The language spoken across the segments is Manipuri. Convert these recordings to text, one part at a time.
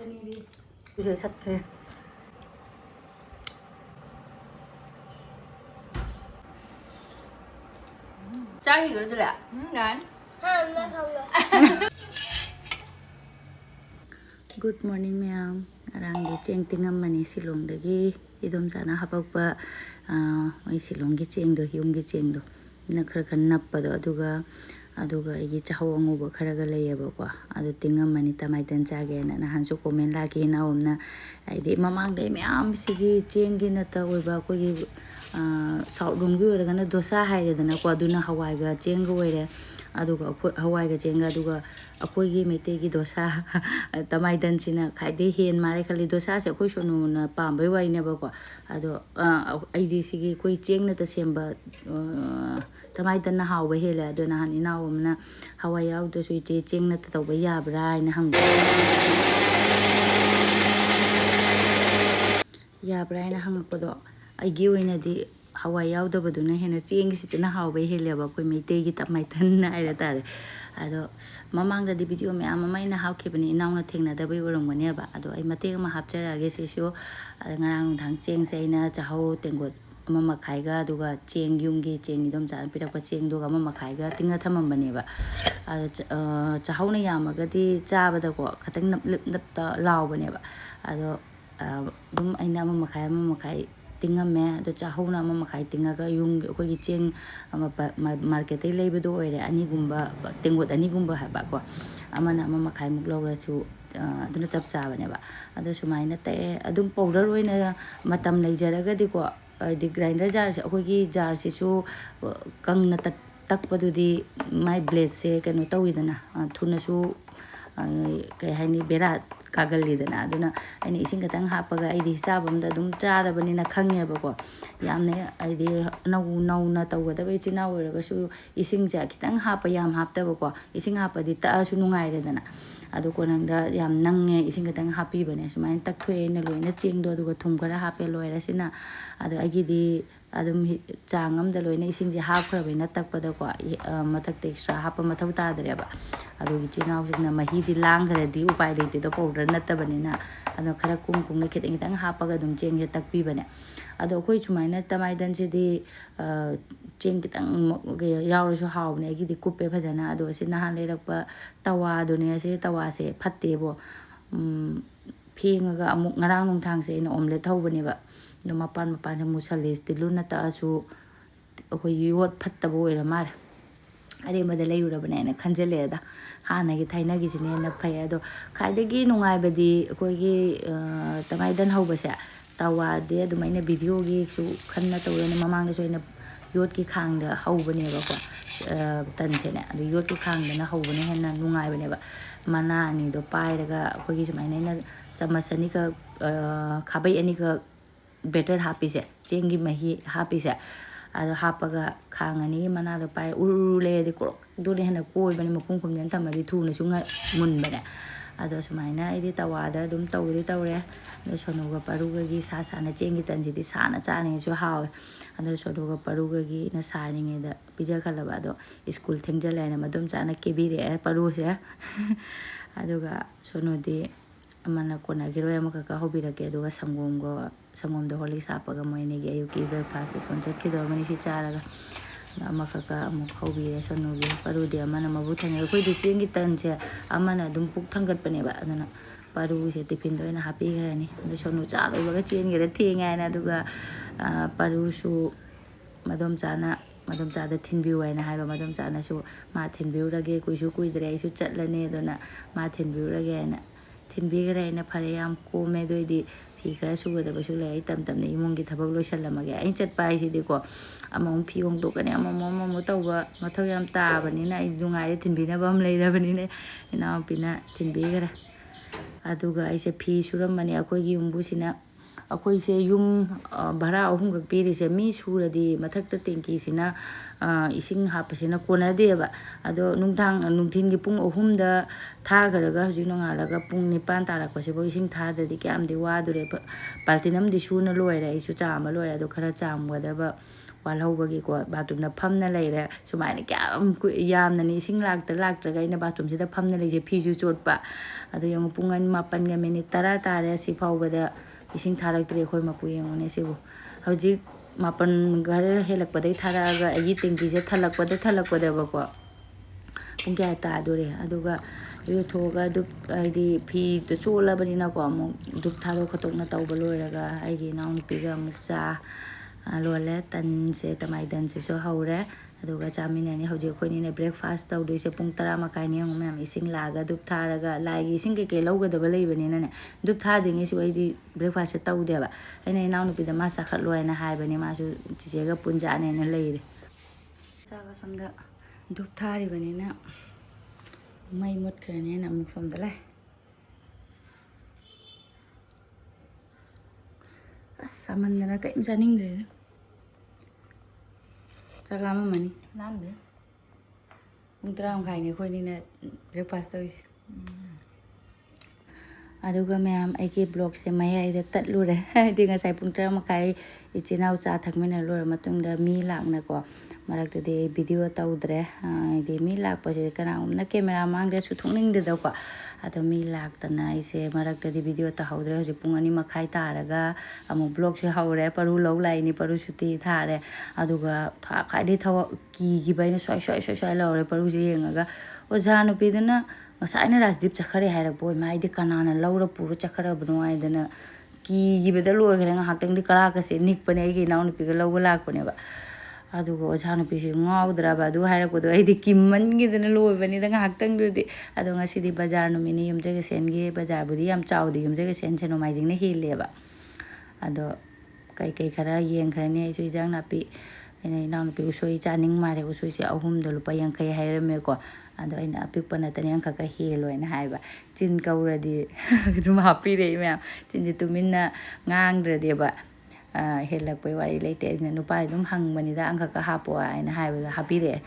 이제 chakhre. 짱이 그러더래. 난. Good morning, ma'am. Arang di cheng tingam mani silong dagi idom sana hapakpa oi silong gi cheng do yung gi cheng do na khara khara nappa do aduga igi chaho anguba khara ga leyeba ko adu tingam mani tamai tan chage na hansu comment la ki na omna aidi mamang dai ma'am sigi cheng gi na ta oiba ko gi sau dum gi ora na dosa haire dana ko aduna hawai ga cheng go oire aduga hawai ga cheng aduga ꯑꯩꯈꯣꯏꯒꯤ ꯃꯩꯇꯩꯒꯤ ꯗꯣꯁꯥ ꯇꯃꯥꯏꯗꯟꯁꯤꯅ ꯈ꯭ꯋꯥꯏꯗꯒꯤ ꯍꯦꯟ ꯃꯥꯜꯂꯦ ꯈꯜꯂꯤ ꯗꯣꯁꯥꯁꯦ ꯑꯩꯈꯣꯏ ꯁꯣꯅꯨꯅ ꯄꯥꯝꯕꯩ ꯋꯥꯔꯤꯅꯦꯕꯀꯣ ꯑꯗꯣ ꯑꯩꯗꯤ ꯁꯤꯒꯤ ꯑꯩꯈꯣꯏ ꯆꯦꯡꯅꯇ ꯁꯦꯝꯕ ꯇꯃꯥꯏꯗꯟꯅ ꯍꯥꯎꯕ ꯍꯦꯜꯂꯦ ꯑꯗꯣ ꯅꯍꯥꯟ ꯏꯅꯥꯎ ꯑꯃꯅ ꯍꯋꯥꯏ ꯌꯥꯎꯗ꯭ꯔꯁꯨ ꯏꯆꯦ ꯆꯦꯡꯅꯇ ꯇꯧꯕ ꯌꯥꯕ꯭ꯔꯥ ꯍꯥꯏꯅ ꯍꯪꯕ ꯌꯥꯕ꯭ꯔꯥ ꯍꯥꯏꯅ ꯍꯪꯉꯛꯄꯗꯣ ꯑꯩꯒꯤ ꯑꯣꯏꯅꯗꯤ hawai yaudabaduna hena chenggisituna hawbai heleba koi meitegi tamaitan haira tare ado mamangda di video meyam ama ina hawkhibani inauna thengna dabai orongmani aba ado ai mateg ma hapcharage sisu ngarang thang cheng se ina chahau tengot ama makhai ga aduga cheng yumgi cheng idom chan pirakpa cheng duga ama makhai ga tinga thamambani ba ado chahau na yamaga di chabada ko khatang nap nap ta lawbani ba ado dum aina ama makhai tingame ado chahuna ama makhai tingaga yung akhoi cheng ama market ai leibado oire ani gumba tengot ani gumba haba ko amana ama makhai muk lawrachu aduna chap chabane ba ado sumaina ta adum powder oina matam leijaraga di ko di grinder jar se akhoi gi jar sisu kangna takpadudi mai blade se kano tawidana thunasu kai haini bera kagalidana aduna aini ising katang hapaga aidi hisabamda dum charabani na khangeba ko yamne aidi nau na tawgada be china oiraga su ising ja kitang hapa yam haptaba ko ising hapa di ta su nungai redana adu ko nangda yam nange ising katang happy bane sumain takthoi na loina chingdo aduga thum khara hape loira sina adu agi di adum changam da loina ising ji hap khara bena takpada ko matak extra hapa mathau ta dareba adu gi china usina mahi di lang khara di upai leite do powder nattabanina ado khara kum na khitang kitang hapaga dum cheng je takpi bane ado khoi chumaina tamaidan se di cheng kitang yaurasu hawne agi di kuppe phajana ado se nahan lerakpa tawa done se tawa se phatte bo phengaga amuk ngarang nungthang se ina omelette thawbani ba no mapan se musalis ti luna ta asu akhoi yot phattabo oira mal are mada layurabane na khanjele da hana gi thaina gi sine na phai ado khaidagi nungai badi akhoi gi tamaidan hawbase tawa de adumaina video gi su khanna tawrani mamang so ina yot ki khangda hawbane ba ko tan sene adu yot ki khangda na hawbane henna nungai bane ba mana ani do pairaga akhoi gi sumaina ina chamasani ka khabai ani ka better hapise chengi mahi hapise ado hapaga khangani mana do pai urule di ko dole hena koi bani makum kum jan tamadi thuna sunga mun bane ado sumaina idi tawada dum tawri tawre ado sonuga paruga gi sa na chengi tanji di sana chani su hawe ado sonuga paruga gi na saninge da pija khalaba ado school thengjala na madum chana kebire paru se aduga sonodi amana kona giro amaka ka hobirake aduga sangom do holi sapaga moine gi ayuki breakfast is concert ki do mani si charaga amaka ka amuk hobire sonugi parudi amana mabu thanga koi du chengi tanche amana dum puk thangat pane ba adana paru se tiffin do ina happy garani ado sonu chalo baga chen gere thengai na aduga paru su madom chada thinbiu aina haiba madom chana su ma thinbiu rage kuisu kuidre ai su chatlane dona ma thinbiu rage na thinbigare ina phare yam kome doidi fi khara sugada basu lai tamtamne imungi thabak loisallamage ai chatpa ai sidi ko among phi ong dokane among tawba mathau yam tabani na ai dungai thinbina bam leirabani ne ina pina thinbigare aduga ai se phi suramani akoi gi umbu sina akoi se yum bhara ahum ga piri se mi suradi mathakta tenki sina ising hapasina kona deba ado nungthin gi pung ahum da thagaraga huji nongalaga pung 9 tarakpase bo ising thadadi kyam di wadure baltinam di suna loira isu chama loira do khara chamgada ba ꯋꯥꯜꯍꯧꯕꯒꯤꯀꯣ ꯕꯥꯊꯔꯨꯝꯗ ꯐꯝꯅ ꯂꯩꯔꯦ ꯁꯨꯃꯥꯏꯅ ꯀꯌꯥꯝ ꯌꯥꯝꯅꯅꯤ ꯏꯁꯤꯡ ꯂꯥꯛꯇ꯭ꯔꯒ ꯑꯩꯅ ꯕꯥꯊꯔꯨꯝꯁꯤꯗ ꯐꯝꯅ ꯂꯩꯁꯦ ꯐꯤꯁꯨ ꯆꯣꯠꯄ ꯑꯗꯣ ꯌꯦꯡꯉꯨ ꯄꯨꯡ 10:10 ꯇꯥꯔꯦ ꯁꯤ ꯐꯥꯎꯕꯗ ꯏꯁꯤꯡ ꯊꯥꯔꯛꯇ꯭ꯔꯤ ꯑꯩꯈꯣꯏ ꯃꯄꯨ ꯌꯦꯡꯉꯨꯅꯦ ꯁꯤꯕꯨ ꯍꯧꯖꯤꯛ 9 ꯈꯔ ꯍꯦꯜꯂꯛꯄꯗꯩ ꯊꯥꯔꯛꯑꯒ ꯑꯩꯒꯤ ꯇꯦꯡꯀꯤꯁꯦ ꯊꯜꯂꯛꯄꯗꯕꯀꯣ ꯄꯨꯡ ꯀꯌꯥ ꯇꯥꯗꯣꯔꯦ ꯑꯗꯨꯒ ꯏꯔꯨꯊꯣꯛꯑꯒ ꯗꯨꯞ ꯍꯥꯏꯗꯤ ꯐꯤꯗꯣ ꯆꯣꯠꯂꯕꯅꯤꯅꯀꯣ ꯑꯃꯨꯛ ꯗꯨꯞ ꯊꯥꯗꯣꯛ ꯈꯣꯠꯇꯣꯛꯅ ꯇꯧꯕ ꯂꯣꯏꯔꯒ ꯑꯩꯒꯤ ꯏꯅꯥꯎꯅꯨꯄꯤꯒ ꯑꯃꯨꯛ ꯆꯥ ꯂꯣꯜꯂꯦ ꯇꯟꯁꯦ ꯇꯃꯥꯏꯇꯟꯁꯤꯁꯨ ꯍꯧꯔꯦ ꯑꯗꯨꯒ ꯆꯥꯃꯤꯟꯅꯅꯤ ꯍꯧꯖꯤꯛ ꯑꯩꯈꯣꯏꯅꯤꯅ ꯕ꯭ꯔꯦꯛꯐꯥꯁ ꯇꯧꯗꯣꯏꯁꯦ ꯄꯨꯡ 10:30 ꯌꯦꯡꯉꯨ ꯃꯌꯥꯝ ꯏꯁꯤꯡ ꯂꯥꯛꯑꯒ ꯗꯨꯞ ꯊꯥꯔꯒ ꯂꯥꯏꯒꯤ ꯏꯁꯤꯡ ꯀꯩꯀꯩ ꯂꯧꯒꯗꯕ ꯂꯩꯕꯅꯤꯅꯅꯦ ꯗꯨꯞ ꯊꯥꯗ꯭ꯔꯤꯉꯩꯁꯨ ꯑꯩꯗꯤ ꯕ꯭ꯔꯦꯛꯐꯥꯁꯁꯦ ꯇꯧꯗꯦꯕ ꯑꯩꯅ ꯏꯅꯥꯎꯅꯨꯄꯤꯗ ꯃꯥ ꯆꯥꯈꯠꯂꯣ ꯍꯥꯏꯅ ꯍꯥꯏꯕꯅꯤ ꯃꯥꯁꯨ ꯆꯤꯆꯦꯒ ꯄꯨꯟꯖꯥꯅꯦꯅ ꯂꯩꯔꯦ ꯆꯥꯒ ꯁꯣꯝꯗ ꯗꯨꯞ ꯊꯥꯔꯤꯕꯅꯤꯅ ꯃꯩ ꯃꯨꯠꯈ꯭ꯔꯅꯦꯅ ꯑꯃꯨꯛ ꯁꯣꯝꯗ ꯂꯥꯛꯑꯦ ꯑꯁ ꯆꯥꯃꯟꯗꯅ ꯀꯔꯤꯝ ꯆꯥꯅꯤꯡꯗ꯭ꯔꯦ ꯆꯥꯛ ꯂꯥꯝꯃꯝꯃꯅꯤ ꯂꯥꯝꯗꯦ ꯄꯨꯡ 10:30ꯅꯤ ꯑꯩꯈꯣꯏꯅꯤꯅ ꯕ꯭ꯔꯦꯛꯐꯥꯁ ꯇꯧꯔꯤꯁꯦ ꯑꯗꯨꯒ ꯃꯌꯥꯝ ꯑꯩꯒꯤ ꯕ꯭ꯂꯣꯛꯁꯦ ꯃꯌꯥꯏꯗ ꯇꯠꯂꯨꯔꯦ ꯍꯥꯏꯗꯤ ꯉꯁꯥꯏ ꯄꯨꯡ 10:30 ꯏꯆꯤꯜ ꯏꯅꯥꯎ ꯆꯥ ꯊꯛꯃꯤꯟꯅ ꯂꯣꯏꯔ ꯃꯇꯨꯡꯗ ꯃꯤ ꯂꯥꯛꯅꯀꯣ ꯃꯔꯛꯇꯗꯤ ꯑꯩ ꯚꯤꯗꯤꯑꯣ ꯇꯧꯗ꯭ꯔꯦ ꯍꯥꯏꯗꯤ ꯃꯤ ꯂꯥꯛꯄꯁꯤꯗꯤ ꯀꯅꯥꯒꯨꯝꯕꯅ ꯀꯦꯃꯦꯔꯥ ꯃꯥꯡꯗꯁꯨ ꯊꯣꯛꯅꯤꯡꯗꯦꯗꯀꯣ ꯑꯗꯣ ꯃꯤ ꯂꯥꯛꯇꯅ ꯑꯩꯁꯦ ꯃꯔꯛꯇꯗꯤ ꯚꯤꯗꯤꯑꯣ ꯇꯧꯍꯧꯗ꯭ꯔꯦ ꯍꯧꯖꯤꯛ ꯄꯨꯡ 2:30 ꯇꯥꯔꯒ ꯑꯃꯨꯛ ꯕ꯭ꯂꯣꯛꯁꯦ ꯍꯧꯔꯦ ꯄꯔꯨ ꯂꯧ ꯂꯥꯛꯏꯅꯤ ꯄꯔꯨ ꯁꯨꯇꯤ ꯊꯥꯔꯦ ꯑꯗꯨꯒ ꯈ꯭ꯋꯥꯏꯗꯒꯤ ꯀꯤꯈꯤꯕ ꯑꯩꯅ ꯁ꯭ꯋꯥꯏ ꯂꯧꯔꯦ ꯄꯔꯨꯁꯦ ꯌꯦꯡꯉꯒ ꯑꯣꯖꯥ ꯅꯨꯄꯤꯗꯨꯅ ꯉꯁꯥꯏꯅ ꯔꯥꯖꯗꯤꯞ ꯆꯠꯈ꯭ꯔꯦ ꯍꯥꯏꯔꯛꯄ ꯑꯣꯏ ꯃꯥꯏꯗꯤ ꯀꯅꯥꯅ ꯂꯧꯔ ꯄꯨꯔ ꯆꯠꯈ꯭ꯔꯕꯅꯣ ꯍꯥꯏꯗꯅ ꯀꯤꯈꯤꯕꯗ ꯂꯣꯏꯈ꯭ꯔꯦ ꯉꯥꯏꯍꯥꯛꯇꯪꯗꯤ ꯀꯂꯥꯛꯀꯁꯦ ꯅꯤꯛꯄꯅꯦ ꯑꯩꯒꯤ ꯏꯅꯥꯎꯅꯨꯄꯤꯒ ꯂꯧꯕ ꯂꯥꯛꯄꯅꯦꯕ ꯑꯗꯨꯒ ꯑꯣꯖꯥ ꯅꯨꯄꯤꯁꯨ ꯉꯥꯎꯗ꯭ꯔꯕ ꯑꯗꯨ ꯍꯥꯏꯔꯛꯄꯗꯣ ꯑꯩꯗꯤ ꯀꯤꯝꯃꯟꯈꯤꯗꯅ ꯂꯣꯏꯕꯅꯤꯗ ꯉꯥꯏꯍꯥꯛꯇꯪꯗꯨꯗꯤ ꯑꯗꯣ ꯉꯁꯤꯗꯤ ꯕꯖꯥꯔ ꯅꯨꯃꯤꯠꯅꯤ ꯌꯨꯝꯖꯀꯩꯁꯦꯟꯒꯤ ꯕꯖꯥꯔꯕꯨꯗꯤ ꯌꯥꯝ ꯆꯥꯎꯗꯦ ꯌꯨꯝꯖꯀꯩꯁꯦꯟꯁꯦ ꯅꯣꯡꯃꯥꯏꯖꯤꯡꯅ ꯍꯦꯜꯂꯦꯕ ꯑꯗꯣ ꯀꯩꯀꯩ ꯈꯔ ꯌꯦꯡꯈ꯭ꯔꯅꯤ ꯑꯩꯁꯨ ꯏꯟꯖꯥꯡ ꯅꯥꯄꯤ ꯑꯩꯅ ꯏꯅꯥꯎꯅꯨꯄꯤ ꯎꯁꯣꯏ ꯆꯥꯅꯤꯡ ꯃꯥꯜꯂꯦ ꯎꯁꯣꯏꯁꯦ 3ꯗ ꯂꯨꯄꯥ 50 ꯍꯥꯏꯔꯝꯃꯦꯀꯣ ꯑꯗꯣ ꯑꯩꯅ ꯑꯄꯤꯛꯄ ꯅꯠꯇꯅ ꯈꯛ ꯍꯦꯜꯂꯣꯏꯅ ꯍꯥꯏꯕ ꯆꯤꯟ ꯀꯧꯔꯗꯤ ꯑꯗꯨꯝ ꯍꯥꯞꯄꯤꯔꯛꯏ ꯃꯌꯥꯝ ꯆꯤꯟꯁꯦ ꯇꯨꯃꯤꯟꯅ ꯉꯥꯡꯗ꯭ꯔꯗꯤꯕ ꯍꯦꯜꯂꯛꯄꯩ ꯋꯥꯔꯤ ꯂꯩꯇꯦ ꯑꯩꯅ ꯅꯨꯄꯥ ꯑꯗꯨꯝ ꯍꯪꯕꯅꯤꯗ ꯑꯪꯈꯛꯀ ꯍꯥꯞꯄꯣ ꯍꯥꯏꯅ ꯍꯥꯏꯕꯗ ꯍꯥꯞꯄꯤꯔꯛꯑꯦ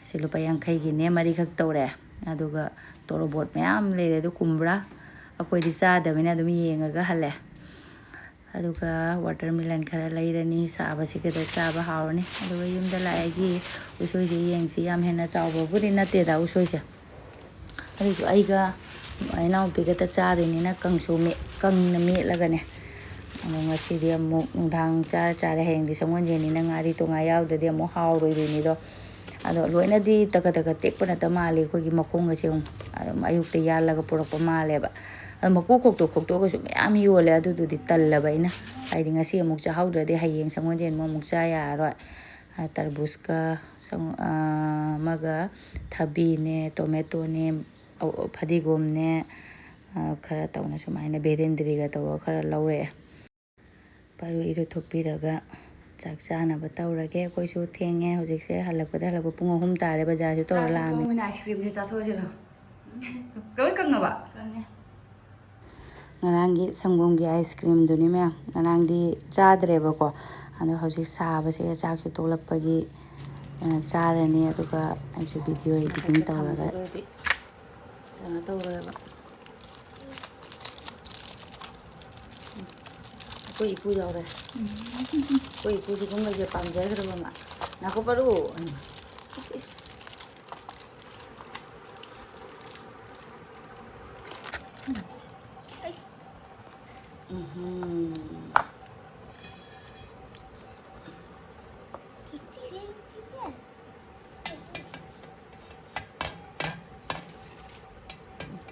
ꯁꯤ ꯂꯨꯄꯥ 50ꯒꯤꯅꯦ 4ꯈꯛ ꯇꯧꯔꯦ ꯑꯗꯨꯒ ꯇꯣꯔꯣꯕꯣꯠ ꯃꯌꯥꯝ ꯂꯩꯔꯦ ꯑꯗꯨ ꯀꯨꯝꯕ꯭ꯔꯥ ꯑꯩꯈꯣꯏꯗꯤ ꯆꯥꯗꯕꯅꯤꯅ ꯑꯗꯨꯝ ꯌꯦꯡꯉꯒ ꯍꯜꯂꯦ ꯑꯗꯨꯒ ꯋꯥꯇꯔꯃꯦꯂꯟ ꯈꯔ ꯂꯩꯔꯅꯤ ꯁꯥꯕꯁꯤꯒꯗ ꯆꯥꯕ ꯍꯥꯎꯔꯅꯤ ꯑꯗꯨꯒ ꯌꯨꯝꯗ ꯂꯥꯛꯑꯒꯤ ꯎꯁꯣꯏꯁꯦ ꯌꯦꯡꯁꯤ ꯌꯥꯝ ꯍꯦꯟꯅ ꯆꯥꯎꯕꯕꯨꯗꯤ ꯅꯠꯇꯦꯗ ꯎꯁꯣꯏꯁꯦ ꯑꯗꯨꯁꯨ ꯑꯩꯒ ꯏꯅꯥꯎꯄꯤꯒꯇ ꯆꯥꯗꯣꯏꯅꯤꯅ ꯀꯪꯅ ꯃꯦꯠꯂꯒꯅꯦ ꯑꯗꯣ ꯉꯁꯤꯗꯤ ꯑꯃꯨꯛ ꯅꯨꯡꯗꯥꯡ ꯆꯥꯔꯦ ꯍꯌꯦꯡꯗꯤ ꯁꯒꯣꯜꯁꯦꯟꯅꯤꯅ ꯉꯥꯔꯤ ꯇꯣꯉꯥ ꯌꯥꯎꯗ꯭ꯔꯗꯤ ꯑꯃꯨꯛ ꯍꯥꯎꯔꯣꯏꯗꯣꯏꯅꯤꯗꯣ ꯑꯗꯣ ꯂꯣꯏꯅꯗꯤ ꯇꯛꯀ ꯇꯦꯛꯄ ꯅꯠꯇ ꯃꯥꯜꯂꯤ ꯑꯩꯈꯣꯏꯒꯤ ꯃꯈꯣꯡꯒꯁꯦ ꯑꯗꯨꯝ ꯑꯌꯨꯛꯇ ꯌꯥꯜꯂꯒ ꯄꯨꯔꯛꯄ ꯃꯥꯜꯂꯦꯕ ꯑꯗꯣ ꯃꯀꯨ ꯈꯣꯛꯇꯣꯛꯑꯒꯁꯨ ꯃꯌꯥꯝ ꯌꯣꯜꯂꯦ ꯑꯗꯨꯗꯨꯗꯤ ꯇꯜꯂꯕ ꯑꯩꯅ ꯍꯥꯏꯗꯤ ꯉꯁꯤ ꯑꯃꯨꯛ ꯆꯥꯍꯧꯗ꯭ꯔꯗꯤ ꯍꯌꯦꯡ ꯁꯒꯣꯜꯁꯦꯟ ꯑꯃꯨꯛ ꯆꯥ ꯌꯥꯔꯔꯣꯏ ꯇꯔꯕꯨꯁꯀ ꯑꯃꯒ ꯊꯕꯤꯅꯦ ꯇꯣꯃꯦꯇꯣꯅꯦ ꯐꯗꯤꯒꯣꯝꯅꯦ ꯈꯔ ꯇꯧꯅ ꯁꯨꯃꯥꯏꯅ ꯕꯦꯔꯦꯟꯗ꯭ꯔꯤꯒ ꯇꯧꯔꯒ ꯈꯔ ꯂꯧꯔꯛꯑꯦ ꯄꯔꯨ ꯏꯔꯨꯊꯣꯛꯄꯤꯔꯒ ꯆꯥꯛ ꯆꯥꯅꯕ ꯇꯧꯔꯒꯦ ꯑꯩꯈꯣꯏꯁꯨ ꯊꯦꯡꯉꯦ ꯍꯧꯖꯤꯛꯁꯦ ꯍꯜꯂꯛꯄ ꯄꯨꯡ 3 ꯇꯥꯔꯦ ꯕꯖꯥꯔꯁꯨ ꯇꯧꯔ ꯂꯥꯛꯑꯃꯤ ꯑꯥꯏꯁ ꯀ꯭ꯔꯤꯝꯁꯦ ꯆꯥꯊꯣꯛꯑꯁꯤꯔꯣ ꯂꯣꯏ ꯀꯪꯉꯕ ꯀꯪꯉꯦ ꯉꯔꯥꯡꯒꯤ ꯁꯪꯒꯣꯝꯒꯤ ꯑꯥꯏꯁ ꯀ꯭ꯔꯤꯝꯗꯨꯅꯤ ꯃꯌꯥꯝ ꯉꯔꯥꯡꯗꯤ ꯆꯥꯗ꯭ꯔꯦꯕꯀꯣ ꯑꯗꯣ ꯍꯧꯖꯤꯛ ꯁꯥꯕꯁꯤꯒ ꯆꯥꯛꯁꯨ ꯇꯣꯛꯂꯛꯄꯒꯤ ꯆꯥꯔꯅꯤ ꯑꯗꯨꯒ ꯑꯩꯁꯨ ꯚꯤꯗꯤꯑꯣ ꯏꯗꯤꯇꯤꯡ ꯇꯧꯔꯒ ꯀꯩꯅꯣ ꯇꯧꯔꯣꯏꯕ ꯑꯩꯈꯣꯏ ꯏꯄꯨ ꯌꯥꯎꯔꯦ ꯑꯩꯈꯣꯏ ꯏꯄꯨ ꯁꯤꯒꯨꯝꯕꯁꯦ ꯄꯥꯝꯖꯈ꯭ꯔꯕ ꯑꯃ ꯉꯥꯏꯈꯣ ꯄꯔꯨ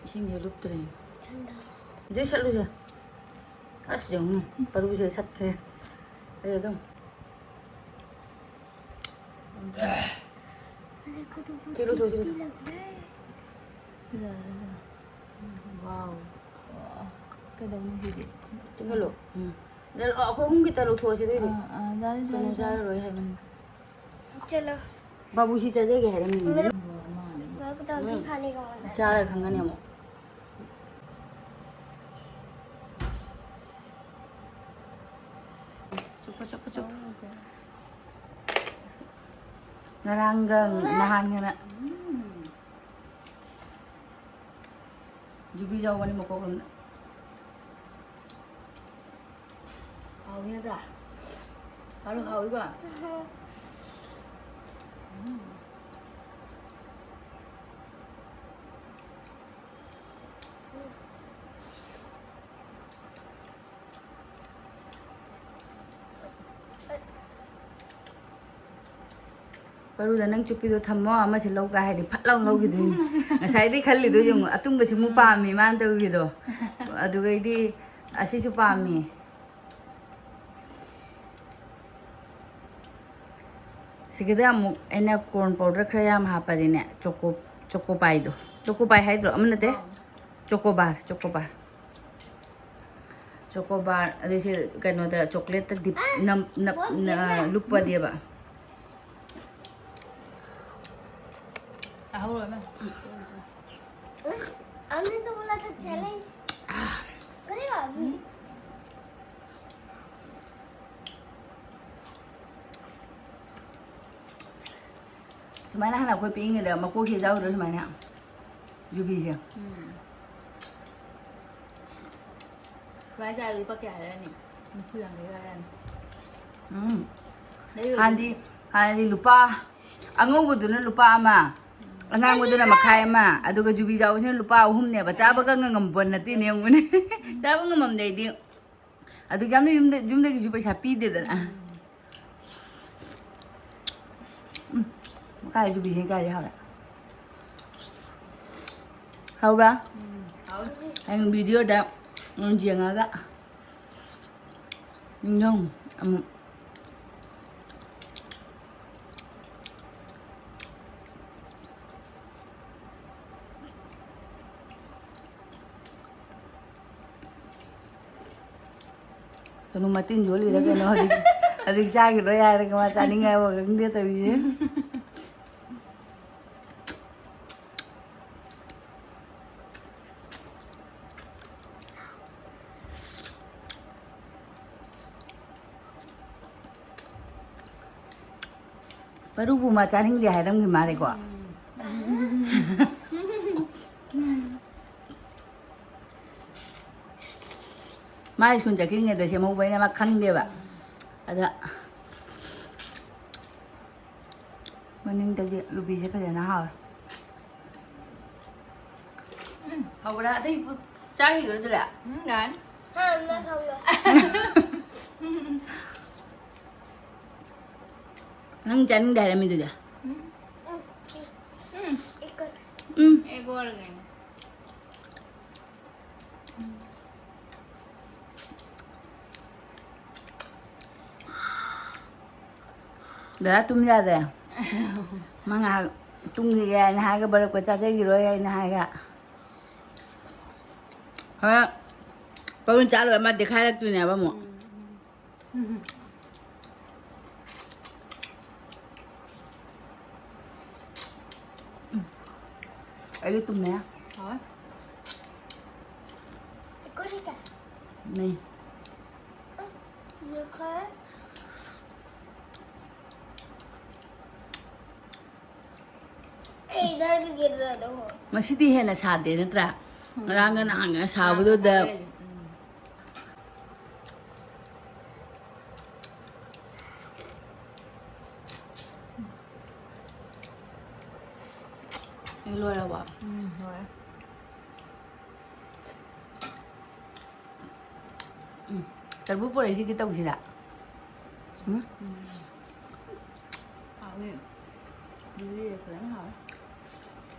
이싱게 룩더래. 이제 샬루자. 아스 정네. 바로 이제 삭해. 그래도. 뒤로 도시로. 와우. cái đầu nó gì cái lỗ giờ không không kita lỗ thua chứ đấy ra rồi hay mình चलो बाबू सी चले गए हैं mình जा रहे खाने नहीं हम cukup ngaranggang nahan nga na jubi jauh ni mau kau awalnya dah 바로 하위가. Baruda nang chupi do thammo ama se lau ka hai di phat lau lau gi du ngasai di khalli do yung atung ba si mu pa mi man to gi do adu gai di asi chu pa mi sigida amu ena corn powder khra yam ha pa di ne choco pie hai do amna te choco bar adu se kano da chocolate ta dip nam lukpa dia ba हो रहा है मैं हमने तो बोला था चैलेंज करेगा अभी Semana hana koi ping ada ma ko ke jauh ro semana jubi je Baca lupa ke ada ni Mesti yang dekat Handi lupa Angang buduna lupa ama Angang buduna makai ama aduga jubi jauh sini lupa ahum ne baca baga ngambon nanti ne yang ini Siapa ngam deh dia Adu kami jumda ki jubi sapi deh dah Makai jubi sini kali hau Hau ba? Ang video dah Jiang agak Nyong Kalau matiin joli lagi no adik saya gitu ya ada kemasan ini nggak mau dia tapi sih baru bu macan ini dia hadam gimana kok mai kun chakhre nge da se mau bai na ma khang de ba ada maning da je lubi je ka na ha ha bra dai cha gi gro da dan हाँ मैं खाऊंगा nang chan da la mi da एक और गए Dah tum ya dah. Manga tum ni ya na ha ga bar ko cha gi ro ya na ha ga. Ha. Paun cha lo ma dikhai rak tu ne ba mo. Ai tum ne? Hả? एक और क्या नहीं. ये खाए इधर भी गिर रहा है देखो Masih henna sade natra. Ngarang na hanga sabudo da. Elo ra ba. Rồi. Tarbu por aí kita usira.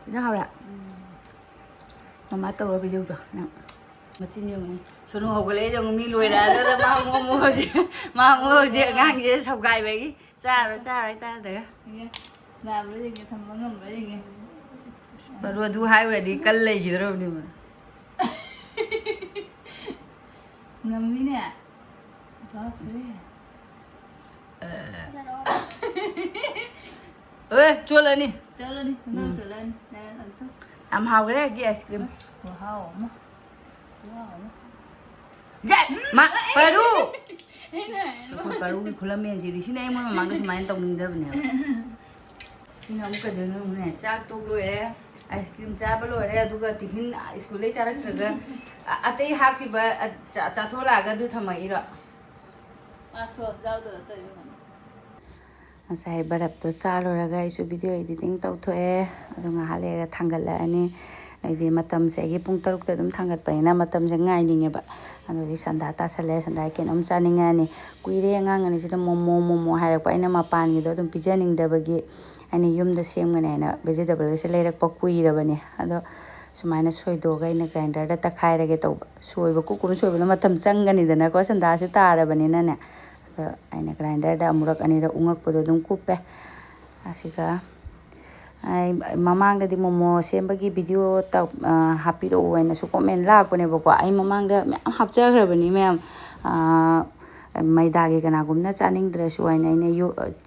Nó hao ạ mama tao bây giờ rồi nè mà chi nhiều này số nó học cái lấy cho mi lùi ra đó mà mua gì ngang gì sọc gai vậy xa rồi ta được làm cái gì cái thằng nó ngầm cái gì nghe bà đua thu hai rồi đi cân lấy gì đâu đi mà ngầm mi nè đó ơi chua lên đi không lên làm hao cái này ice cream hao mà dạ mà Peru Peru cái khula men gì đi xin em mà mang cái máy tông đình ra bên này xin ông cái đường này cha tôi rồi đấy ice cream cha bao rồi đấy tôi cái tiffin school lấy cha được rồi à tây hấp cái bà cha thua là cái tôi tham mấy rồi à so giao được tới Ngasai barapto chaaluraga isu video editing tauthok'e adu ngaha lega thangatla'ani aidi matamse agi pung 6 ta dum thangatpaina matamse ngainingeba adu sanda tasale sanda kenom chaningani kuire angang ani sida momo hairakpa aina mapangido dum pijaningdabagi aina yumda semgane vegetable se leirakpa kuirabani ado sumaina soidoga aina grinder da takhairage tauba soiba kukum soibana matam changanidana ko sanda su tarabanina ne aina grinder da amurak anira ungakpado dum kuppe asiga mamangda di momo sembagi video hapiro aina su comment lakpane bako ai mamangda meyam hapchagrabani meyam maidagi kanagumna chaningdrasu aina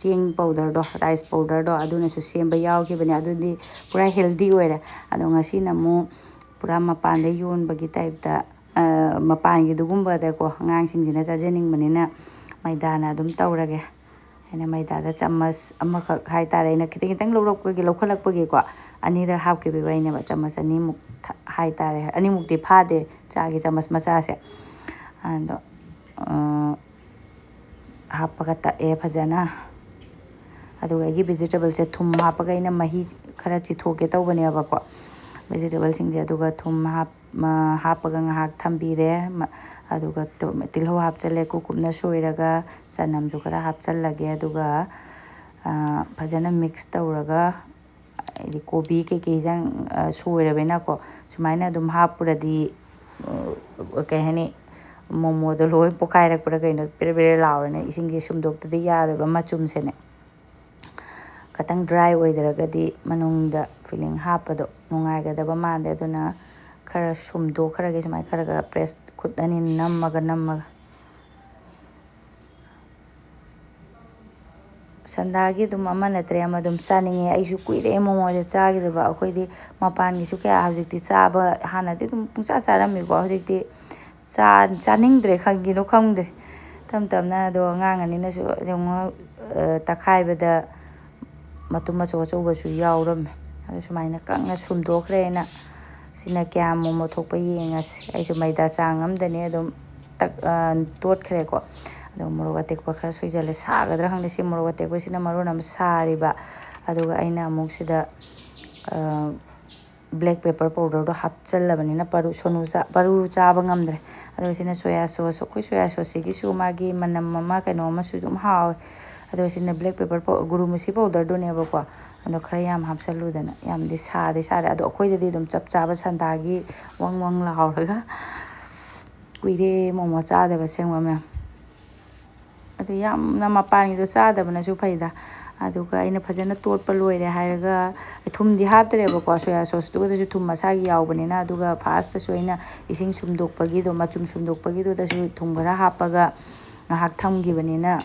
cheng powder do rice powder do aduna su semba yaukibani adudi pura healthy oire ado ngasina mu pura mapanda yonbagi type da mapangi dugumbada ko ngangsingina chajaningbanina maidana adum taurage aina maidada chamas amakak haitare aina kitang kitang lawkhalakpagi ko anira hapkibiba aina chamas animuk haitare animukti phade chagi chamas machase ando hapaga ta'e fajana aduga agi vegetable se thum hapaga aina mahi khara chithoke tawbaneba ko vegetable singje aduga thum hapaga ngahak thambire aduga tilhau hapchale kukumna soiraga chanamju khara hapchallage aduga fajana mix tawraga edi kobi ke jang soirabena ko sumaina dum hapuradi kahani momo do loi pokairakpura kaino pere laurane isingje sumdoktadi yaroba machumsene katang dry oidragadi manungda filling hapado nungaigadaba mande aduna khara sumdokhrage sumai kharaga press khutani nammaga sandagi dum ama natre ama dum chaninge aisu kuire momo je chagidaba akhoi mapangi su kya hajikti chaba hanadi dum pungcha charami ko hajikti chaningdre khangino khangde tamna do ngangani na su jongo takhaibada matum macho su yaurame adu sumaina kangna sumdokre na sina kya momo thokpa yengas aisu maida chang amdani adum totkhre ko adu morok atekpa khara soijale sagadra khangde si morok atekpa sina maron am sariba aduga aina amuk sida black pepper powder do hapchallabanina paru chaba ngamdre adu sina soya sauce khoi soya sauce gi su magi manam mama kaino ma su dum haw adu sina black pepper gurumusi powder do ne ba ko ado khara yam hapchalludana yam di sare ado khoi dadi dum chap chaba sandagi wang lauraga kuire momo chadaba sengwa me adu yam na mapangi do chadabana su phaida aduga aina fajana totpa loire hairaga thumdi haptreba ko soya sauce duga dasu thum masagi yawbanina aduga fast ta soina ising sumdokpagi do machum sumdokpagi do dasu thum khara hapaga ngahak thamgibanina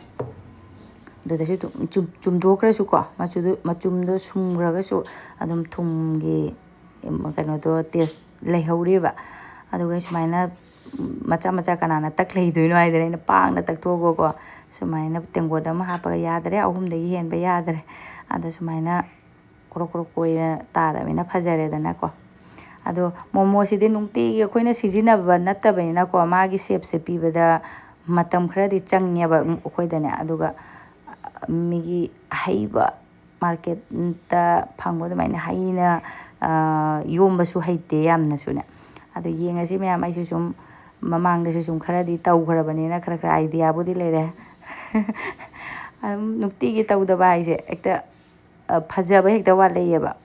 do dasu chumdokrasu ko machumdo sumgraga su adum thumgi kano do taste leihoreba aduga sumaina macha kanana taklaidoino haidare ina pangna taktogo ko sumaina tengoda ma hapaga yadare ahumdagi henba yadare ada sumaina krok koina taramina fajaredana ko ado momo sidi nungti akoina sijinaba nattabaina ko magi shape se pibada matam khradi changneba akoidane aduga migi haiba market ta phangbo damaina haina yomba su haite yamna sune ado yengasi meyam aisu sum mamangdasu sum kharadi tawkhrabanina khara idea budi lere nukti tawdaba haise ekta fajaba hekta walayeba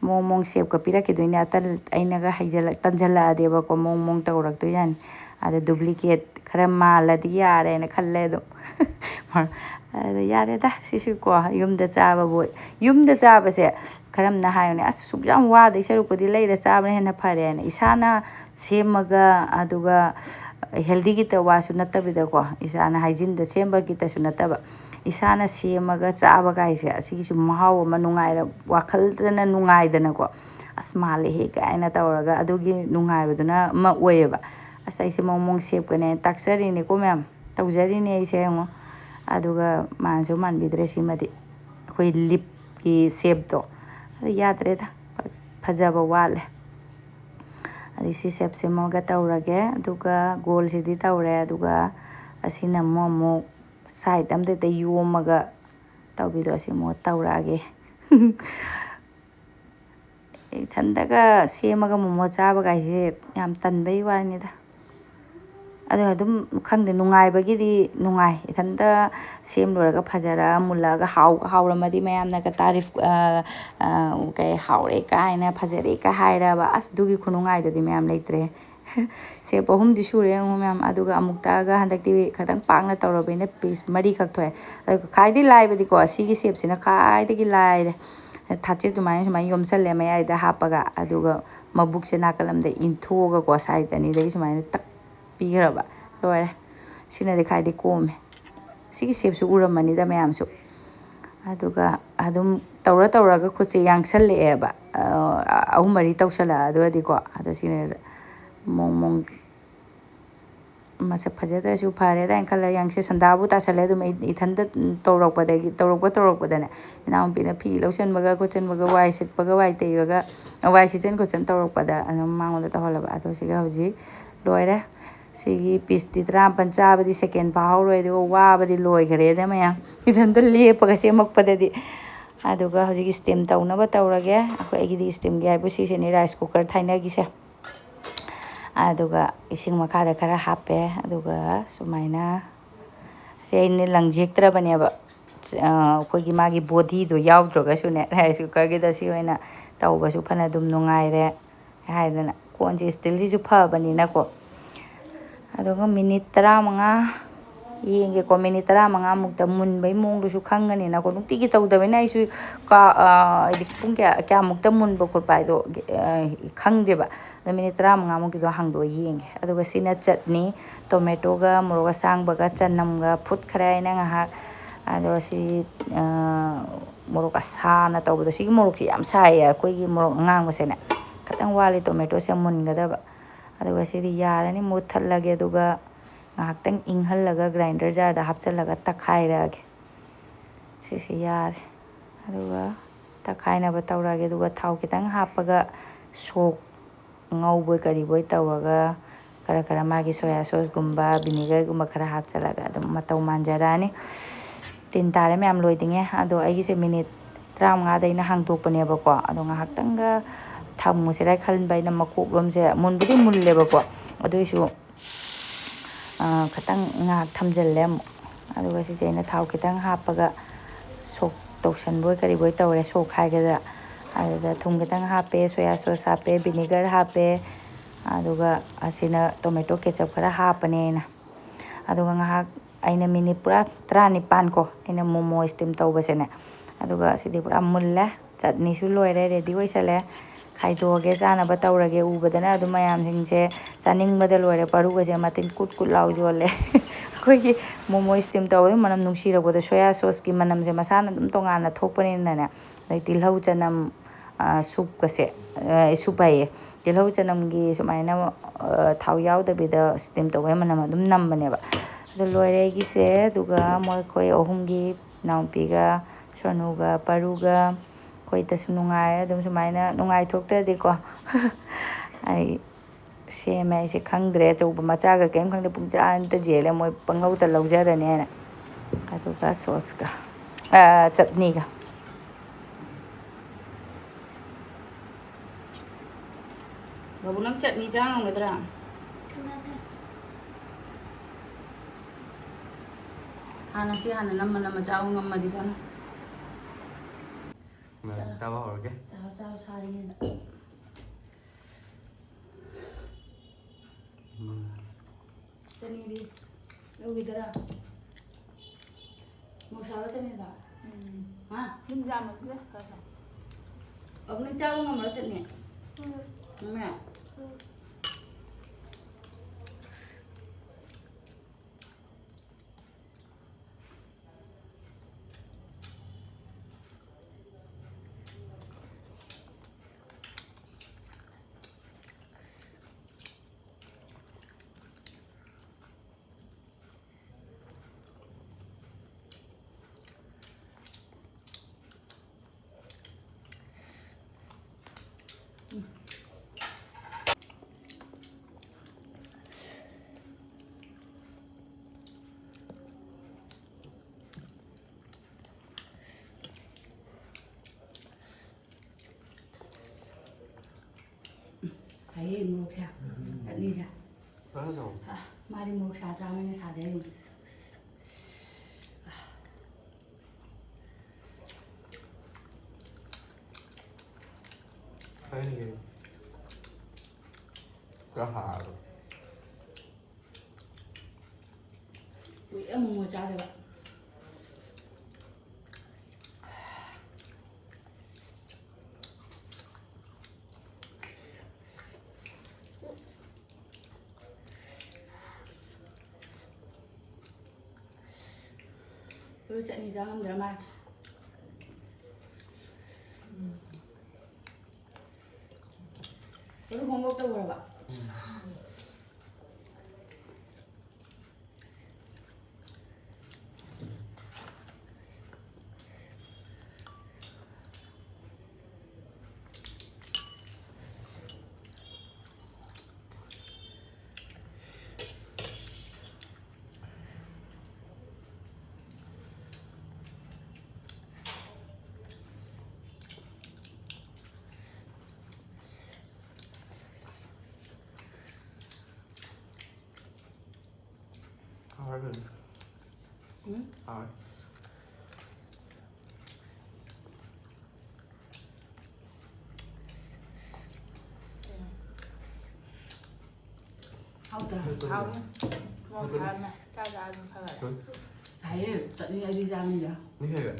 mong shape ka pirakidoine atal ainaga tanjala ko mong tawrakto yan ada duplicate khara maladi yare na khalle do ada yare da sisu ko yumda chaba boy yumda chaba se karamna hayone as sugyam wada isarupadi leira chabna hena phare na isana semaga aduga healthy kita wasu natabida ko isana hygiene da semba kita su nataba isana semaga chaba kaise asigisu mahaw ma nungaira wakhaltana nungaidana ko asmale he kaina tawraga adugi nungaibaduna ma oyeba asaise mong shape kane taksari ne ko mem tawjari ne ise ngo aduga mansu manbidre simadi khoi lip ki shape do yadre da fajaba wale isi shape se moga tawrage aduga goal sidi tawre aduga asina momo side amde te yomaga ꯇꯧꯕꯤꯗꯣ ꯑꯁꯤꯃꯨꯛ ꯇꯧꯔꯛꯑꯒꯦ ꯏꯊꯟꯇꯒ ꯁꯦꯝꯃꯒ ꯃꯣꯃꯣ ꯆꯥꯕꯒꯥꯏꯁꯦ ꯌꯥꯝ ꯇꯟꯕꯩ ꯋꯥꯅꯤꯗ ꯑꯗꯣ ꯑꯗꯨꯝ ꯈꯪꯗꯦ ꯅꯨꯡꯉꯥꯏꯕꯒꯤꯗꯤ ꯅꯨꯡꯉꯥꯏ ꯏꯊꯟꯇ ꯁꯦꯝ ꯂꯣꯏꯔꯒ ꯐꯖꯔꯒ ꯃꯨꯜꯂꯒ ꯍꯥꯎꯔꯝꯃꯗꯤ ꯃꯌꯥꯝꯅꯒ ꯇꯥꯔꯤꯐ ꯀꯩ ꯍꯥꯎꯔꯦ ꯀꯥꯏꯅ ꯐꯖꯔꯦ ꯀ ꯍꯥꯏꯔꯕ ꯑꯁ ꯑꯗꯨꯒꯤ ꯈꯨꯅꯨꯡꯉꯥꯏꯗꯨꯗꯤ ꯃꯌꯥꯝ ꯂꯩꯇ꯭ꯔꯦ ꯁꯦꯞ 3ꯗꯤ ꯁꯨꯔꯦ ꯌꯦꯡꯉꯣ ꯃꯌꯥꯝ ꯑꯗꯨꯒ ꯑꯃꯨꯛ ꯇꯛꯑꯒ ꯍꯟꯗꯛꯇꯤ ꯈꯤꯇꯪ ꯄꯥꯛꯅ ꯇꯧꯔꯕꯅꯤꯅ ꯄꯤꯁ 4ꯈꯛ ꯊꯣꯛꯑꯦ ꯑꯗꯨꯒ ꯈ꯭ꯋꯥꯏꯗꯒꯤ ꯂꯥꯏꯕꯗꯤꯀꯣ ꯁꯤꯒꯤ ꯁꯦꯞꯁꯤꯅ ꯈ꯭ꯋꯥꯏꯗꯒꯤ ꯂꯥꯏꯔꯦ ꯊꯥꯆꯦꯠ ꯁꯨꯃꯥꯏꯅ ꯌꯣꯝꯁꯜꯂꯦ ꯃꯌꯥꯏꯗ ꯍꯥꯞꯄꯒ ꯑꯗꯨꯒ ꯃꯕꯨꯛꯁꯦ ꯅꯥꯀꯜ ꯑꯃꯗ ꯏꯟꯊꯣꯛꯑꯒꯀꯣ ꯁꯥꯏꯠ ꯑꯅꯤꯗꯒꯤ ꯁꯨꯃꯥꯏꯅ ꯇꯛ ꯄꯤꯈ꯭ꯔꯕ ꯂꯣꯏꯔꯦ ꯁꯤꯅꯗꯤ ꯈ꯭ꯋꯥꯏꯗꯒꯤ ꯀꯣꯝꯃꯦ ꯁꯤꯒꯤ ꯁꯦꯞꯁꯨ ꯎꯔꯝꯃꯅꯤꯗ ꯃꯌꯥꯝꯁꯨ ꯑꯗꯨꯒ ꯑꯗꯨꯝ ꯇꯧꯔꯒ ꯈꯨꯠꯁꯦ ꯌꯥꯡꯁꯜꯂꯛꯑꯦꯕ 3-4 ꯇꯧꯁꯜꯂꯛꯑꯗꯨꯒꯗꯤꯀꯣ ꯑꯗꯣ ꯁꯤꯅ ꯃꯣꯡ ꯃꯁꯛ ꯐꯖꯗ꯭ꯔꯁꯨ ꯐꯔꯦꯗꯥꯏꯅ ꯈꯜꯂꯒ ꯌꯥꯡꯁꯦ ꯁꯟꯗꯥꯕꯨ ꯇꯥꯁꯜꯂꯦ ꯑꯗꯨꯝ ꯏꯊꯟꯇ ꯇꯧꯔꯛꯄꯗꯅꯦ ꯏꯅꯥꯎꯄꯤꯅ ꯐꯤ ꯂꯧꯁꯟꯕꯒ ꯈꯣꯠꯆꯟꯕꯒ ꯋꯥꯏ ꯁꯤꯠꯄꯒ ꯋꯥꯏ ꯇꯩꯕꯒ ꯋꯥꯏ ꯁꯤꯠꯆꯟ ꯈꯣꯠꯆꯟ ꯇꯧꯔꯛꯄꯗ ꯑꯗꯨꯝ ꯃꯉꯣꯟꯗ ꯇꯧꯍꯜꯂꯕ ꯑꯗꯣ ꯁꯤꯒ ꯍꯧꯖꯤꯛ ꯂꯣꯏꯔꯦ ꯁꯤꯒꯤ ꯄꯤꯁꯇꯤ 15 ꯆꯥꯕꯗꯤ ꯁꯦꯀꯦꯟ ꯐꯥꯍꯧꯔꯣꯏ ꯑꯗꯨꯒ ꯋꯥꯕꯗꯤ ꯂꯣꯏꯈ꯭ꯔꯦꯗ ꯃꯌꯥꯝ ꯏꯊꯟꯇ ꯂꯦꯞꯄꯒ ꯁꯦꯝꯃꯛꯄꯗꯗꯤ ꯑꯗꯨꯒ ꯍꯧꯖꯤꯛ ꯁ꯭ꯇꯤꯝ ꯇꯧꯅꯕ ꯇꯧꯔꯒꯦ ꯑꯩꯒꯤꯗꯤ ꯁ꯭ꯇꯤꯝꯒꯤ ꯍꯥꯏꯕꯨ ꯁꯤꯁꯤꯅꯤ ꯔꯥꯏꯁ ꯀꯨꯀꯔ ꯊꯥꯏꯅꯒꯤꯁꯦ ꯑꯗꯨꯒ ꯏꯁꯤꯡ ꯃꯈꯥꯗ ꯈꯔ ꯍꯥꯞꯄꯦ ꯑꯗꯨꯒ ꯁꯨꯃꯥꯏꯅ ꯁꯤ ꯑꯩꯅ ꯂꯪꯖꯦꯛꯇ꯭ꯔꯕꯅꯦꯕ ꯑꯩꯈꯣꯏꯒꯤ ꯃꯥꯒꯤ ꯕꯣꯗꯤꯗꯣ ꯌꯥꯎꯗ꯭ꯔꯒꯁꯨꯅꯦ ꯔꯥꯏꯁ ꯀꯨꯀꯔꯒꯤꯗ ꯁꯤ ꯑꯣꯏꯅ ꯇꯧꯕꯁꯨ ꯐꯅ ꯑꯗꯨꯝ ꯅꯨꯡꯉꯥꯏꯔꯦ ꯍꯥꯏꯗꯅ ꯀꯣꯟꯁꯤ ꯏꯁꯇꯤꯜꯁꯤꯁꯨ ꯐꯕꯅꯤꯅꯀꯣ ꯑꯗꯨꯒ ꯃꯤꯅꯤꯠ 15 ꯌꯦꯡꯒꯦꯀꯣ ꯃꯤꯅꯤꯠ 15ꯃꯨꯛꯇ ꯃꯨꯟꯕꯩ ꯃꯑꯣꯡꯗꯨꯁꯨ ꯈꯪꯒꯅꯤꯅꯀꯣ ꯅꯨꯡꯇꯤꯒꯤ ꯇꯧꯗꯕꯅꯤꯅ ꯑꯩꯁꯨ ꯍꯥꯏꯗꯤ ꯄꯨꯡ ꯀꯌꯥꯃꯨꯛꯇ ꯃꯨꯟꯕ ꯈꯣꯠꯄ ꯍꯥꯏꯗꯣ ꯈꯪꯗꯦꯕ ꯑꯗꯣ ꯃꯤꯅꯤꯠ 15ꯃꯨꯛꯀꯤꯗꯣ ꯍꯥꯡꯗꯣꯛꯑ ꯌꯦꯡꯒꯦ ꯑꯗꯨꯒ ꯁꯤꯅ ꯆꯠꯅꯤ ꯇꯣꯃꯦꯇꯣꯒ ꯃꯣꯔꯣꯛ ꯑꯁꯥꯡꯕꯒ ꯆꯅꯝꯒ ꯐꯨꯠꯈ꯭ꯔꯦ ꯑꯩꯅ ꯉꯥꯏꯍꯥꯛ ꯑꯗꯣ ꯁꯤ ꯃꯣꯔꯣꯛ ꯑꯁꯥꯅ ꯇꯧꯕꯗꯣ ꯁꯤꯒꯤ ꯃꯣꯔꯣꯛꯁꯦ ꯌꯥꯝ ꯁꯥꯏꯌꯦ ꯑꯩꯈꯣꯏꯒꯤ ꯃꯣꯔꯣꯛ ꯑꯉꯥꯡꯕꯁꯦꯅꯦ ꯈꯤꯇꯪ ꯋꯥꯠꯂꯤ ꯇꯣꯃꯦꯇꯣꯁꯦ ꯃꯨꯟꯒꯗꯕ ꯑꯗꯨꯒ ꯁꯤꯗꯤ ꯌꯥꯔꯅꯤ ꯃꯨꯠꯊꯠꯂꯒꯦ ꯑꯗꯨꯒ ꯉꯥꯏꯍꯥꯛꯇꯪ ꯏꯪꯍꯜꯂꯒ ꯒ꯭ꯔꯥꯏꯟꯗꯔ ꯖꯥꯔꯗ ꯍꯥꯞꯆꯤꯜꯂꯒ ꯇꯛꯈꯥꯏꯔꯛꯑꯒꯦ ꯁꯤꯁꯦ ꯌꯥꯔꯦ ꯑꯗꯨꯒ ꯇꯛꯈꯥꯏꯅꯕ ꯇꯧꯔꯛꯑꯒꯦ ꯑꯗꯨꯒ ꯊꯥꯎ ꯈꯤꯇꯪ ꯍꯥꯞꯄꯒ ꯁꯣꯛ ꯉꯧꯕꯣꯏ ꯀꯔꯤꯕꯣꯏ ꯇꯧꯔꯒ ꯈꯔ ꯃꯥꯒꯤ ꯁꯣꯌꯥ ꯁꯣꯁꯀꯨꯝꯕ ꯚꯤꯅꯦꯒꯔꯒꯨꯝꯕ ꯈꯔ ꯍꯥꯞꯆꯤꯜꯂꯒ ꯑꯗꯨꯝ ꯃꯇꯧ ꯃꯥꯟꯖꯔꯛꯑꯅꯤ ꯇꯤꯟ ꯇꯥꯔꯦ ꯃꯌꯥꯝ ꯂꯣꯏꯗ꯭ꯔꯤꯉꯩ ꯑꯗꯣ ꯑꯩꯒꯤꯁꯦ ꯃꯤꯅꯤꯠ 15ꯗ ꯑꯩꯅ ꯍꯥꯡꯗꯣꯛꯄꯅꯦꯕꯀꯣ ꯑꯗꯣ ꯉꯥꯏꯍꯥꯛꯇꯪꯒ ꯊꯝꯃꯨꯁꯤꯔꯥ ꯈꯟꯕ ꯑꯩꯅ ꯃꯀꯣꯛꯂꯣꯝꯁꯦ ꯃꯨꯟꯕꯨꯗꯤ ꯃꯨꯜꯂꯦꯕꯀꯣ ꯑꯗꯨꯏꯁꯨ ꯈꯤꯇꯪ ꯉꯥꯏꯍꯥꯛ ꯊꯝꯖꯤꯜꯂꯦ ꯑꯃꯨꯛ ꯑꯗꯨꯒ ꯁꯤꯁꯦ ꯑꯩꯅ ꯊꯥꯎ ꯈꯤꯇꯪ ꯍꯥꯞꯄꯒ ꯁꯣꯛ ꯇꯧꯁꯟꯕꯣꯏ ꯀꯔꯤꯕꯣꯏ ꯇꯧꯔꯦ ꯁꯣꯛ ꯍꯥꯏꯒꯗ꯭ꯔꯥ ꯑꯗꯨꯗ ꯊꯨꯝ ꯈꯤꯇꯪ ꯍꯥꯞꯄꯦ ꯁꯣꯌꯥ ꯁꯣꯁ ꯍꯥꯞꯄꯦ ꯚꯤꯅꯦꯒꯔ ꯍꯥꯞꯄꯦ ꯑꯗꯨꯒ ꯑꯁꯤꯅ ꯇꯣꯃꯦꯇꯣ ꯀꯦꯆꯞ ꯈꯔ ꯍꯥꯞꯄꯅꯦ ꯑꯩꯅ ꯑꯗꯨꯒ ꯉꯥꯏꯍꯥꯛ ꯑꯩꯅ ꯃꯤꯅꯤꯠ ꯄꯨꯔꯥ 19 ꯀꯣ ꯑꯩꯅ ꯃꯣꯃꯣ ꯁ꯭ꯇꯤꯝ ꯇꯧꯕꯁꯦꯅꯦ ꯑꯗꯨꯒ ꯁꯤꯗꯤ ꯄꯨꯔꯥ ꯃꯨꯜꯂꯦ ꯆꯠꯅꯤꯁꯨ ꯂꯣꯏꯔꯦ ꯔꯦꯗꯤ ꯑꯣꯏꯁꯜꯂꯦ ꯈꯥꯏꯗꯣꯛꯑꯒꯦ ꯆꯥꯅꯕ ꯇꯧꯔꯒꯦ ꯎꯕꯗꯅ ꯑꯗꯨꯝ ꯃꯌꯥꯝꯁꯤꯡꯁꯦ ꯆꯥꯅꯤꯡꯕꯗ ꯂꯣꯏꯔꯦ ꯄꯔꯨꯒꯁꯦ ꯃꯇꯤꯟ ꯀꯨꯠ ꯂꯥꯎ ꯌꯣꯜꯂꯦ ꯑꯩꯈꯣꯏꯒꯤ ꯃꯣꯃꯣ ꯁ꯭ꯇꯤꯝ ꯇꯧꯕꯗ ꯃꯅꯝ ꯅꯨꯡꯁꯤꯔꯛꯄꯗꯣ ꯁꯣꯌꯥ ꯁꯣꯁꯀꯤ ꯃꯅꯝꯁꯦ ꯃꯁꯥꯅ ꯑꯗꯨꯝ ꯇꯣꯉꯥꯟꯅ ꯊꯣꯛꯄꯅꯤꯅꯅꯦ ꯑꯗꯩ ꯇꯤꯜꯍꯧ ꯆꯅꯝ ꯁꯨꯞꯀꯁꯦ ꯁꯨꯞ ꯍꯥꯏꯌꯦ ꯇꯤꯜꯍꯧ ꯆꯅꯝꯒꯤ ꯁꯨꯃꯥꯏꯅ ꯊꯥꯎ ꯌꯥꯎꯗꯕꯤꯗ ꯁ꯭ꯇꯤꯝ ꯇꯧꯕꯩ ꯃꯅꯝ ꯑꯗꯨꯝ ꯅꯝꯕꯅꯦꯕ ꯑꯗꯣ ꯂꯣꯏꯔꯦ ꯑꯩꯒꯤꯁꯦ ꯑꯗꯨꯒ ꯑꯩꯈꯣꯏ 3ꯒꯤ ꯏꯅꯥꯎꯄꯤꯒ ꯁꯣꯅꯨꯒ ꯄꯔꯨꯒ ꯑꯩꯈꯣꯏꯗꯁꯨ ꯅꯨꯡꯉꯥꯏꯔꯦ ꯑꯗꯨꯝ ꯁꯨꯃꯥꯏꯅ ꯅꯨꯡꯉꯥꯏꯊꯣꯛꯇ꯭ꯔꯗꯤꯀꯣ ꯑꯩ ꯁꯦꯝꯃꯦ ꯑꯩꯁꯦ ꯈꯪꯗ꯭ꯔꯦ ꯑꯆꯧꯕ ꯃꯆꯥꯒ ꯀꯔꯤꯝ ꯈꯪꯗꯦ ꯄꯨꯡꯆꯥꯗ ꯖꯦꯜꯂꯦ ꯃꯣꯏ ꯄꯪꯂꯧꯗ ꯂꯧꯖꯔꯅꯤ ꯍꯥꯏꯅ ꯑꯗꯨꯒ ꯁꯣꯁꯀ ꯆꯠꯅꯤꯒ ꯕꯕꯨ ꯅꯪ ꯆꯠꯅꯤ ꯆꯥ ꯉꯝꯒꯗ꯭ꯔꯥ ꯍꯥꯟꯅ ꯁꯤ ꯍꯥꯟꯅ ꯅꯝꯃ ꯆꯥꯕ ꯉꯝꯃꯗꯤ ꯆꯥꯅ ꯆꯥꯕ ꯍꯧꯔꯒꯦ ꯆꯥꯕ ꯁꯥꯔꯤꯉꯩꯗ ꯆꯅꯤꯗꯤ ꯂꯧꯈꯤꯗꯔꯥ ꯃꯣꯁꯥꯕ ꯆꯅꯤꯗ ꯍꯥ ꯌꯨꯝ ꯌꯥꯝꯃꯗꯤ ꯈꯔ ꯅꯪ ꯆꯥꯕ ꯉꯝꯃꯔꯣ ꯆꯠꯅꯤ ꯉꯝꯃꯦ ꯐꯩꯌꯦ ꯃꯣꯔꯣꯛꯁꯦ ꯆꯠꯅꯤꯁꯦ 알았어. ꯃꯥꯗꯤ ꯃꯣꯔꯣꯛ ꯁꯥ ꯆꯥꯕꯅꯤꯅ ꯁꯥꯗꯦ ꯑꯗꯨꯝ 아니 khara. ꯀꯨꯏꯔꯦ ꯃꯣꯃꯣ ꯆꯥꯗꯕ 그 ꯆꯠꯅꯤ ꯆꯥ ꯉꯝꯗ꯭ꯔ ꯃꯥꯜꯂꯦ 그 공복 떠보라봐 khara. 응? 아. 하우더라 다음은 뭐 다음에 짜자 좀 하라. 다해 ꯆꯠꯅꯤ ꯑꯩꯗꯤ ꯆꯥꯅꯤꯡꯗꯦ 니가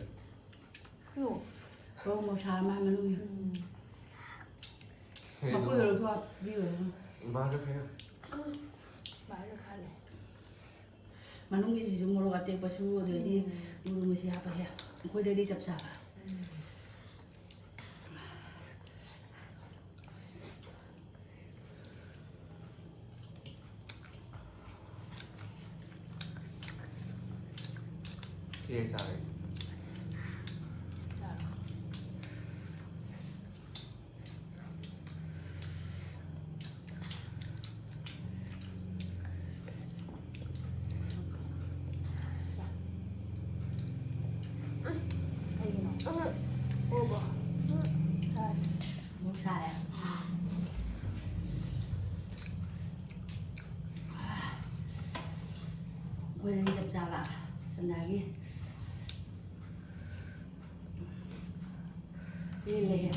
그리고 그거 뭐 잘만 하면 먹고 해도 들어도 비워요 말을 해요. 말을 하래. ꯃꯅꯨꯡꯒꯤꯁꯤꯁꯨ ꯃꯣꯔꯣꯛ ꯑꯇꯦꯛꯄꯁꯨ ꯑꯗꯩꯗꯤ ꯃꯨꯔꯨꯃꯨꯁꯤ ꯍꯥꯞꯄ ꯍꯦꯛ ꯑꯩꯈꯣꯏꯗꯗꯤ ꯆꯞ ꯆꯥꯕ 뒤에 잘해. 애기는 먹어. 자, 못 사요 ꯑꯩꯈꯣꯏꯗꯗꯤ ꯆꯞ ꯆꯥꯕ ꯁꯟꯗꯥꯒꯤ ꯂꯦꯜꯂꯦꯍꯦ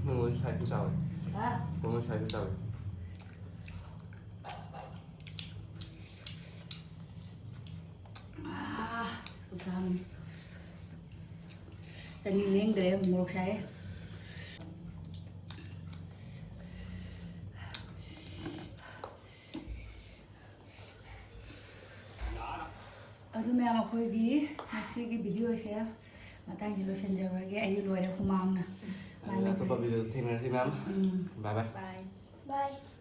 너무 잘 짜워. 아 너무 잘 짜워. ꯈꯨꯠꯁꯥꯝꯅꯤ ꯆꯅꯤ ꯂꯦꯡꯗ꯭ꯔꯦ ꯃꯣꯔꯣꯛ ꯁꯥꯏꯌꯦ ꯑꯗꯨ ꯃꯌꯥꯝ ꯑꯩꯈꯣꯏꯒꯤ ꯉꯁꯤꯒꯤ ꯚꯤꯗꯤꯑꯣꯁꯦ ꯃꯇꯥꯡꯁꯤ ꯂꯣꯏꯁꯤꯟꯖꯔꯒꯦ ꯑꯩ ꯂꯣꯏꯔꯦ ꯍꯨꯃꯥꯡꯅ 아니, 또 봐 비디오 팀을 팀함. 바이바이. 바이. Bye.